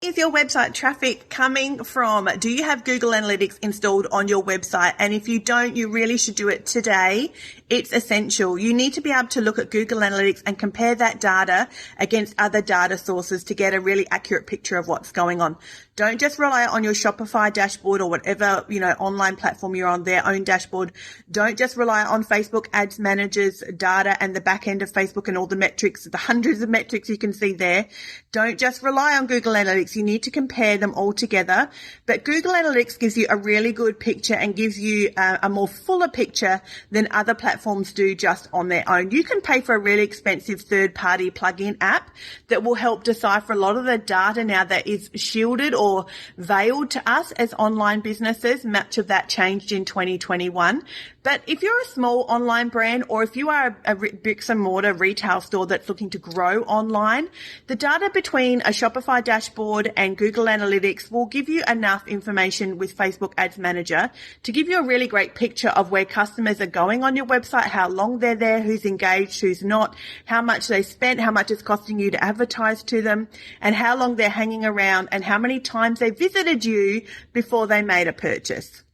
Is your website traffic coming from? Do you have Google Analytics installed on your website? And if you don't, you really should do it today. It's essential. You need to be able to look at Google Analytics and compare that data against other data sources to get a really accurate picture of what's going on. Don't just rely on your Shopify dashboard or whatever, online platform you're on, their own dashboard. Don't just rely on Facebook Ads Manager's data and the back end of Facebook and all the metrics, the hundreds of metrics you can see there. Don't just rely on Google Analytics. You need to compare them all together. But Google Analytics gives you a really good picture and gives you a more fuller picture than other platforms do just on their own. You can pay for a really expensive third-party plugin app that will help decipher a lot of the data now that is shielded or veiled to us as online businesses. Much of that changed in 2021. But if you're a small online brand or if you are a bricks and mortar retail store that's looking to grow online, the data between a Shopify dashboard and Google Analytics will give you enough information with Facebook Ads Manager to give you a really great picture of where customers are going on your website, how long they're there, who's engaged, who's not, how much they spent, how much it's costing you to advertise to them, and how long they're hanging around and how many times they visited you before they made a purchase.